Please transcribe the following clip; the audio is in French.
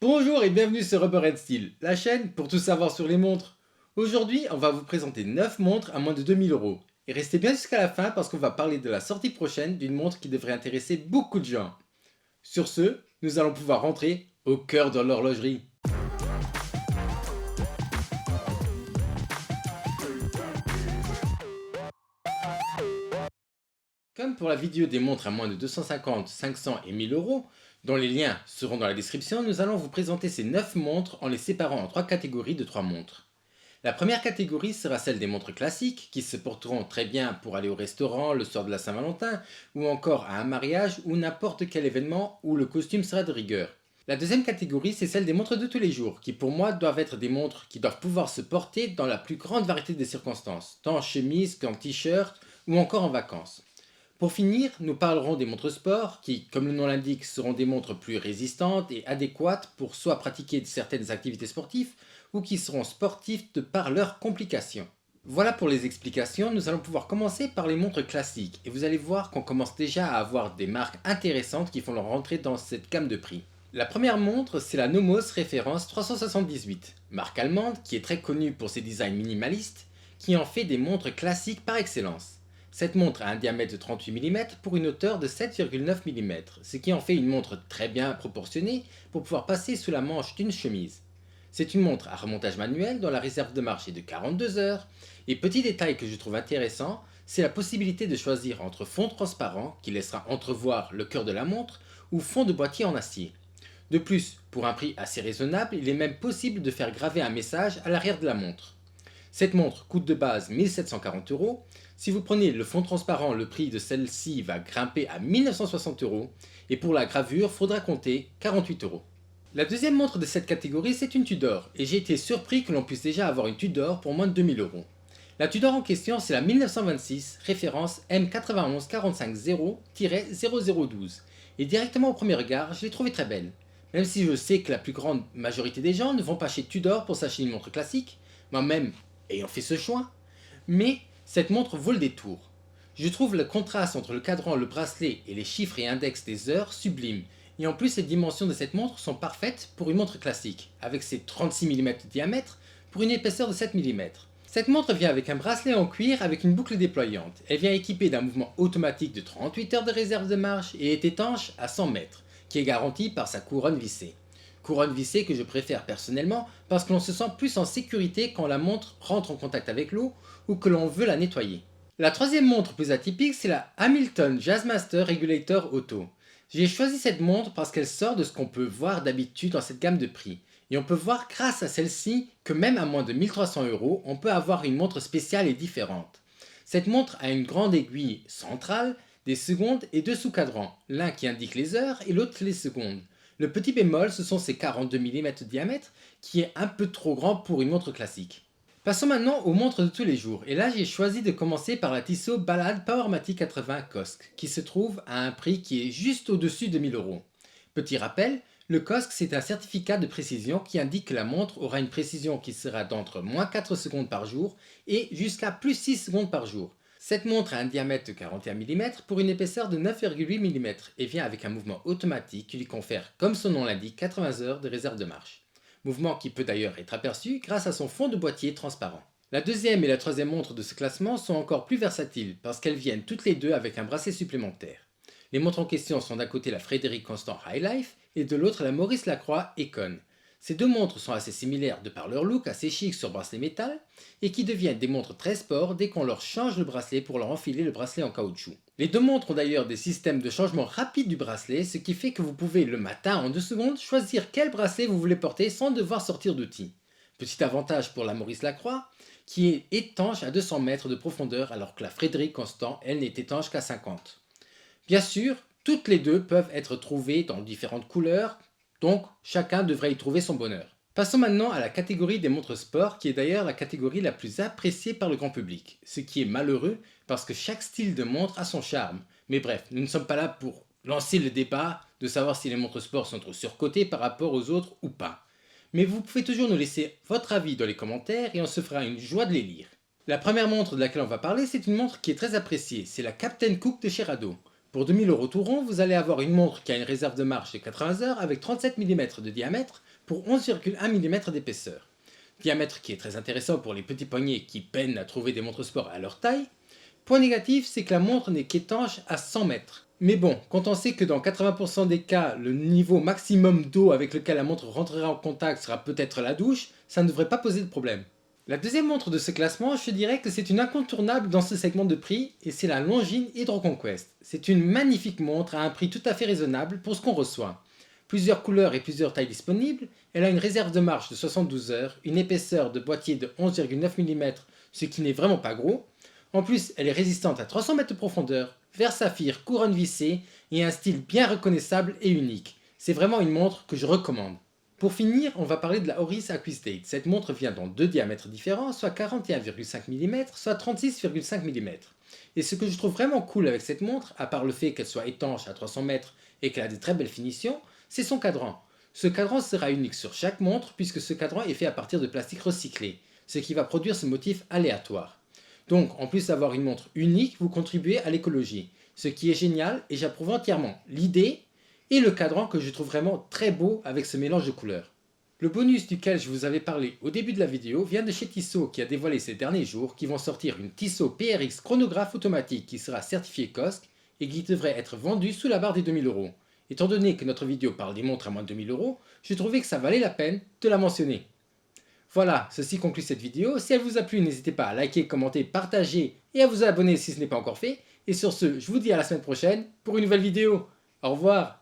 Bonjour et bienvenue sur Rubber Red Steel, la chaîne pour tout savoir sur les montres. Aujourd'hui, on va vous présenter 9 montres à moins de 2000 €. Et restez bien jusqu'à la fin parce qu'on va parler de la sortie prochaine d'une montre qui devrait intéresser beaucoup de gens. Sur ce, nous allons pouvoir rentrer au cœur de l'horlogerie. Comme pour la vidéo des montres à moins de 250, 500 et 1000 €, dont les liens seront dans la description, nous allons vous présenter ces 9 montres en les séparant en 3 catégories de 3 montres. La première catégorie sera celle des montres classiques, qui se porteront très bien pour aller au restaurant le soir de la Saint-Valentin, ou encore à un mariage ou n'importe quel événement où le costume sera de rigueur. La deuxième catégorie, c'est celle des montres de tous les jours, qui pour moi doivent être des montres qui doivent pouvoir se porter dans la plus grande variété des circonstances, tant en chemise qu'en t-shirt ou encore en vacances. Pour finir, nous parlerons des montres sport qui, comme le nom l'indique, seront des montres plus résistantes et adéquates pour soit pratiquer certaines activités sportives ou qui seront sportives de par leurs complications. Voilà pour les explications, nous allons pouvoir commencer par les montres classiques et vous allez voir qu'on commence déjà à avoir des marques intéressantes qui font leur entrée dans cette gamme de prix. La première montre, c'est la Nomos Référence 378, marque allemande qui est très connue pour ses designs minimalistes, qui en fait des montres classiques par excellence. Cette montre a un diamètre de 38 mm pour une hauteur de 7,9 mm, ce qui en fait une montre très bien proportionnée pour pouvoir passer sous la manche d'une chemise. C'est une montre à remontage manuel dont la réserve de marche est de 42 heures, et petit détail que je trouve intéressant, c'est la possibilité de choisir entre fond transparent qui laissera entrevoir le cœur de la montre ou fond de boîtier en acier. De plus, pour un prix assez raisonnable, il est même possible de faire graver un message à l'arrière de la montre. Cette montre coûte de base 1740 €. Si vous prenez le fond transparent, le prix de celle-ci va grimper à 1960 € et pour la gravure, faudra compter 48 €. La deuxième montre de cette catégorie, c'est une Tudor et j'ai été surpris que l'on puisse déjà avoir une Tudor pour moins de 2000 €. La Tudor en question, c'est la 1926 référence M9145-0-0012 et directement au premier regard, je l'ai trouvée très belle. Même si je sais que la plus grande majorité des gens ne vont pas chez Tudor pour s'acheter une montre classique, moi-même ayant fait ce choix, mais cette montre vaut le détour. Je trouve le contraste entre le cadran, le bracelet et les chiffres et index des heures sublime, et en plus les dimensions de cette montre sont parfaites pour une montre classique, avec ses 36 mm de diamètre pour une épaisseur de 7 mm. Cette montre vient avec un bracelet en cuir avec une boucle déployante. Elle vient équipée d'un mouvement automatique de 38 heures de réserve de marche et est étanche à 100 mètres, qui est garantie par sa couronne vissée. Couronne vissée que je préfère personnellement parce que l'on se sent plus en sécurité quand la montre rentre en contact avec l'eau ou que l'on veut la nettoyer. La troisième montre plus atypique, c'est la Hamilton Jazzmaster Regulator Auto. J'ai choisi cette montre parce qu'elle sort de ce qu'on peut voir d'habitude dans cette gamme de prix. Et on peut voir grâce à celle-ci que même à moins de 1300 €, on peut avoir une montre spéciale et différente. Cette montre a une grande aiguille centrale, des secondes et deux sous-cadrans, l'un qui indique les heures et l'autre les secondes. Le petit bémol, ce sont ses 42 mm de diamètre, qui est un peu trop grand pour une montre classique. Passons maintenant aux montres de tous les jours, et là j'ai choisi de commencer par la Tissot Ballade Powermatic 80 COSC, qui se trouve à un prix qui est juste au-dessus de 1000 €. Petit rappel, le COSC c'est un certificat de précision qui indique que la montre aura une précision qui sera d'entre moins 4 secondes par jour et jusqu'à plus 6 secondes par jour. Cette montre a un diamètre de 41 mm pour une épaisseur de 9,8 mm et vient avec un mouvement automatique qui lui confère, comme son nom l'indique, 80 heures de réserve de marche. Mouvement qui peut d'ailleurs être aperçu grâce à son fond de boîtier transparent. La deuxième et la troisième montre de ce classement sont encore plus versatiles parce qu'elles viennent toutes les deux avec un bracelet supplémentaire. Les montres en question sont d'un côté la Frédéric Constant High Life et de l'autre la Maurice Lacroix Econ. Ces deux montres sont assez similaires de par leur look assez chic sur bracelet métal et qui deviennent des montres très sport dès qu'on leur change le bracelet pour leur enfiler le bracelet en caoutchouc. Les deux montres ont d'ailleurs des systèmes de changement rapide du bracelet, ce qui fait que vous pouvez le matin en 2 secondes choisir quel bracelet vous voulez porter sans devoir sortir d'outil. Petit avantage pour la Maurice Lacroix, qui est étanche à 200 mètres de profondeur alors que la Frédéric Constant, elle, n'est étanche qu'à 50. Bien sûr, toutes les deux peuvent être trouvées dans différentes couleurs, donc chacun devrait y trouver son bonheur. Passons maintenant à la catégorie des montres sport, qui est d'ailleurs la catégorie la plus appréciée par le grand public, ce qui est malheureux parce que chaque style de montre a son charme. Mais bref, nous ne sommes pas là pour lancer le débat de savoir si les montres sport sont trop surcotées par rapport aux autres ou pas. Mais vous pouvez toujours nous laisser votre avis dans les commentaires et on se fera une joie de les lire. La première montre de laquelle on va parler, c'est une montre qui est très appréciée, c'est la Captain Cook de chez Rado. Pour 2000 euros tout rond, vous allez avoir une montre qui a une réserve de marche de 80 heures avec 37 mm de diamètre pour 11,1 mm d'épaisseur. Diamètre qui est très intéressant pour les petits poignets qui peinent à trouver des montres sport à leur taille. Point négatif, c'est que la montre n'est qu'étanche à 100 mètres. Mais bon, quand on sait que dans 80% des cas, le niveau maximum d'eau avec lequel la montre rentrera en contact sera peut-être la douche, ça ne devrait pas poser de problème. La deuxième montre de ce classement, je dirais que c'est une incontournable dans ce segment de prix, et c'est la Longines Hydro Conquest. C'est une magnifique montre à un prix tout à fait raisonnable pour ce qu'on reçoit. Plusieurs couleurs et plusieurs tailles disponibles, elle a une réserve de marche de 72 heures, une épaisseur de boîtier de 11,9 mm, ce qui n'est vraiment pas gros. En plus, elle est résistante à 300 mètres de profondeur, verre saphir, couronne vissée et un style bien reconnaissable et unique. C'est vraiment une montre que je recommande. Pour finir, on va parler de la Oris Aquistate. Cette montre vient dans deux diamètres différents, soit 41,5 mm, soit 36,5 mm. Et ce que je trouve vraiment cool avec cette montre, à part le fait qu'elle soit étanche à 300 mètres et qu'elle a de très belles finitions, c'est son cadran. Ce cadran sera unique sur chaque montre puisque ce cadran est fait à partir de plastique recyclé, ce qui va produire ce motif aléatoire. Donc, en plus d'avoir une montre unique, vous contribuez à l'écologie, ce qui est génial et j'approuve entièrement l'idée et le cadran que je trouve vraiment très beau avec ce mélange de couleurs. Le bonus duquel je vous avais parlé au début de la vidéo vient de chez Tissot qui a dévoilé ces derniers jours qu'ils vont sortir une Tissot PRX chronographe automatique qui sera certifiée COSC et qui devrait être vendue sous la barre des 2000 euros. Étant donné que notre vidéo parle des montres à moins de 2000 euros, je trouvais que ça valait la peine de la mentionner. Voilà, ceci conclut cette vidéo. Si elle vous a plu, n'hésitez pas à liker, commenter, partager et à vous abonner si ce n'est pas encore fait. Et sur ce, je vous dis à la semaine prochaine pour une nouvelle vidéo. Au revoir.